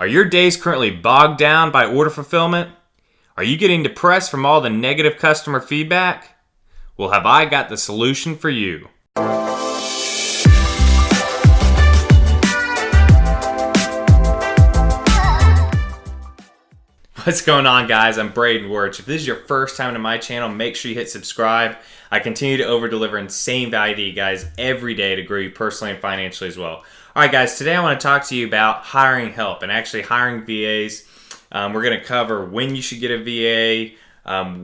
Are your days currently bogged down by order fulfillment? Are you getting depressed from all the negative customer feedback? Well, have I got the solution for you. What's going on, guys? I'm Braden Wirch. If this is your first time to my channel, make sure you hit subscribe. I continue to over-deliver insane value to you guys every day to grow you personally and financially as well. All right, guys, today I want to talk to you about hiring help and actually hiring VAs. We're going to cover when you should get a VA,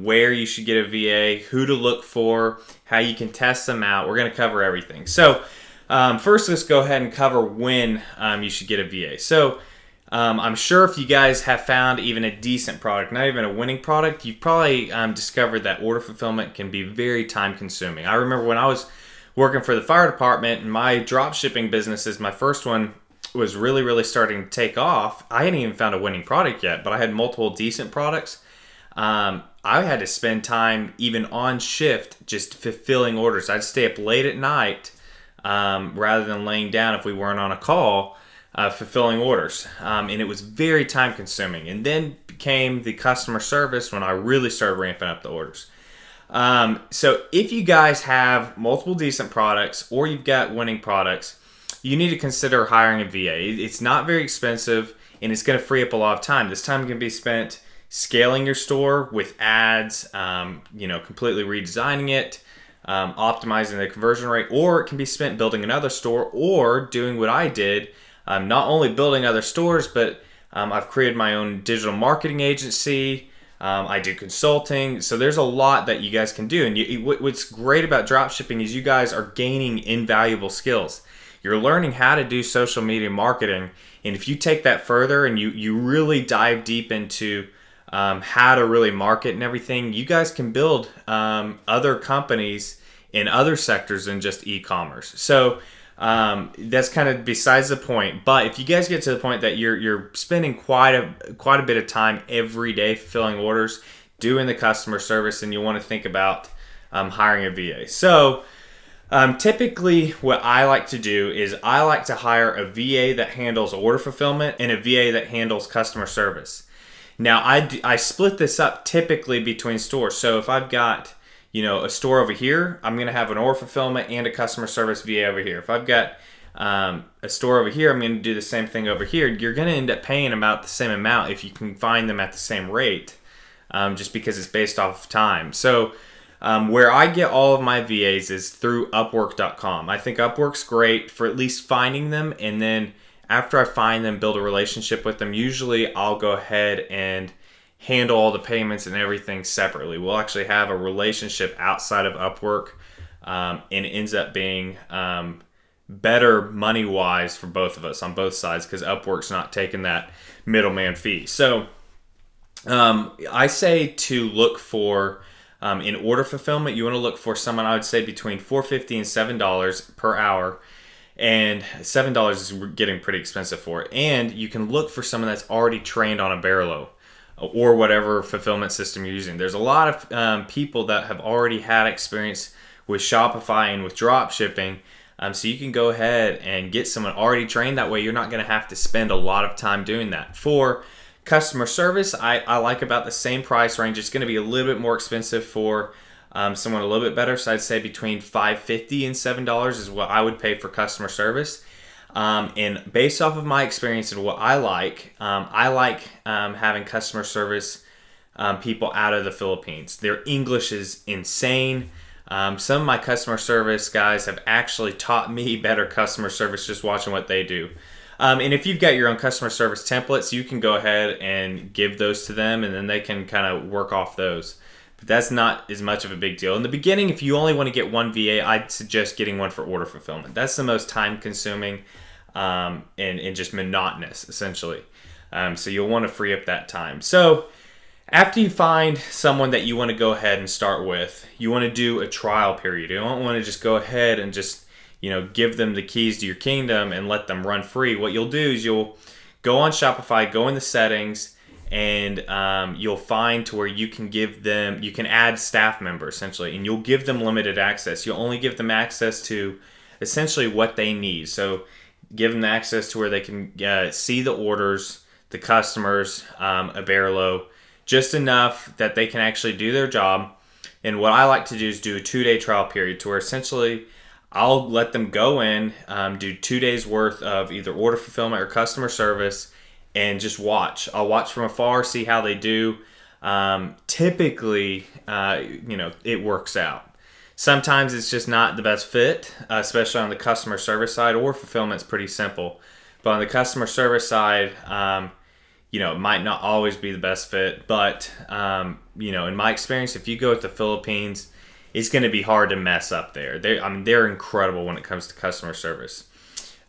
where you should get a VA, who to look for, how you can test them out. We're going to cover everything. So first, let's go ahead and cover when you should get a VA. So I'm sure if you guys have found even a decent product, not even a winning product, you've probably discovered that order fulfillment can be very time consuming. I remember when I was working for the fire department and my drop shipping businesses, my first one was really starting to take off. I hadn't even found a winning product yet, but I had multiple decent products. I had to spend time even on shift just fulfilling orders. I'd stay up late at night rather than laying down if we weren't on a call. Fulfilling orders, and it was very time consuming, and then became the customer service when I really started ramping up the orders. So if you guys have multiple decent products or you've got winning products, you need to consider hiring a VA. It's not very expensive, and it's going to free up a lot of time. This time can be spent scaling your store with ads, completely redesigning it, optimizing the conversion rate, or it can be spent building another store or doing what I did. Not only building other stores, but I've created my own digital marketing agency. I do consulting. So there's a lot that you guys can do. And what's great about dropshipping is you guys are gaining invaluable skills. You're learning how to do social media marketing. And if you take that further and you really dive deep into how to really market and everything, you guys can build other companies in other sectors than just e-commerce. So that's kind of besides the point. But if you guys get to the point that you're spending quite a bit of time every day fulfilling orders, doing the customer service, and you want to think about hiring a VA. So typically what I like to do is I like to hire a VA that handles order fulfillment and a VA that handles customer service. Now I split this up typically between stores. So if I've got a store over here, I'm going to have an order fulfillment and a customer service VA over here. If I've got a store over here, I'm going to do the same thing over here. You're going to end up paying about the same amount if you can find them at the same rate, just because it's based off of time. So where I get all of my VAs is through Upwork.com. I think Upwork's great for at least finding them, and then after I find them, build a relationship with them. Usually I'll go ahead and handle all the payments and everything separately. We'll actually have a relationship outside of Upwork, and it ends up being better money-wise for both of us on both sides because Upwork's not taking that middleman fee. So I say to look for, in order fulfillment, you want to look for someone, I would say between $4.50 and $7 per hour. And $7 is getting pretty expensive for it. And you can look for someone that's already trained on a Barlow or whatever fulfillment system you're using. There's a lot of people that have already had experience with Shopify and with drop shipping, so you can go ahead and get someone already trained. That way you're not going to have to spend a lot of time doing that. For customer service, I like about the same price range. It's going to be a little bit more expensive for someone a little bit better, so I'd say between $5.50 and $7 is what I would pay for customer service. And based off of my experience and what I like having customer service people out of the Philippines. Their English is insane. Some of my customer service guys have actually taught me better customer service just watching what they do. And if you've got your own customer service templates, you can go ahead and give those to them, and then they can kind of work off those. But that's not as much of a big deal. In the beginning, if you only want to get one VA, I'd suggest getting one for order fulfillment. That's the most time consuming and just monotonous, essentially. So you'll want to free up that time. So after you find someone that you want to go ahead and start with, you want to do a trial period. You don't want to just go ahead and just give them the keys to your kingdom and let them run free. What you'll do is you'll go on Shopify, go in the settings, and you'll find to where you can add staff members essentially, and you'll give them limited access. You'll only give them access to essentially what they need. So give them access to where they can see the orders, the customers a bare low, just enough that they can actually do their job. And what I like to do is do a 2-day trial period to where essentially I'll let them go in, do 2 days worth of either order fulfillment or customer service, and just watch. I'll watch from afar, see how they do. Typically, it works out. Sometimes it's just not the best fit, especially on the customer service side, or fulfillment's pretty simple. But on the customer service side, it might not always be the best fit. But, in my experience, if you go with the Philippines, it's going to be hard to mess up there. They're incredible when it comes to customer service.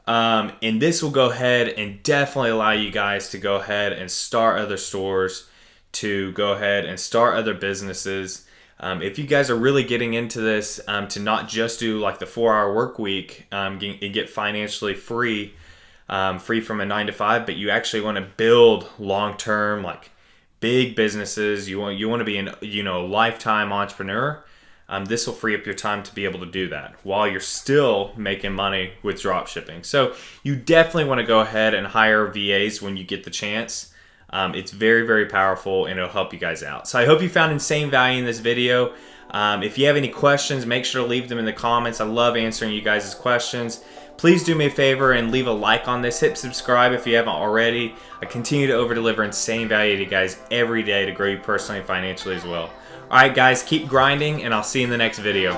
And this will go ahead and definitely allow you guys to go ahead and start other stores, to go ahead and start other businesses. If you guys are really getting into this, to not just do like the 4-hour work week and get financially free from a 9-to-5, but you actually want to build long-term, like big businesses. You want to be a lifetime entrepreneur. This will free up your time to be able to do that while you're still making money with drop shipping. So you definitely want to go ahead and hire VAs when you get the chance. It's very, very powerful, and it'll help you guys out. So I hope you found insane value in this video. If you have any questions, make sure to leave them in the comments. I love answering you guys' questions. Please do me a favor and leave a like on this. Hit subscribe if you haven't already. I continue to over-deliver insane value to you guys every day to grow you personally and financially as well. All right, guys, keep grinding, and I'll see you in the next video.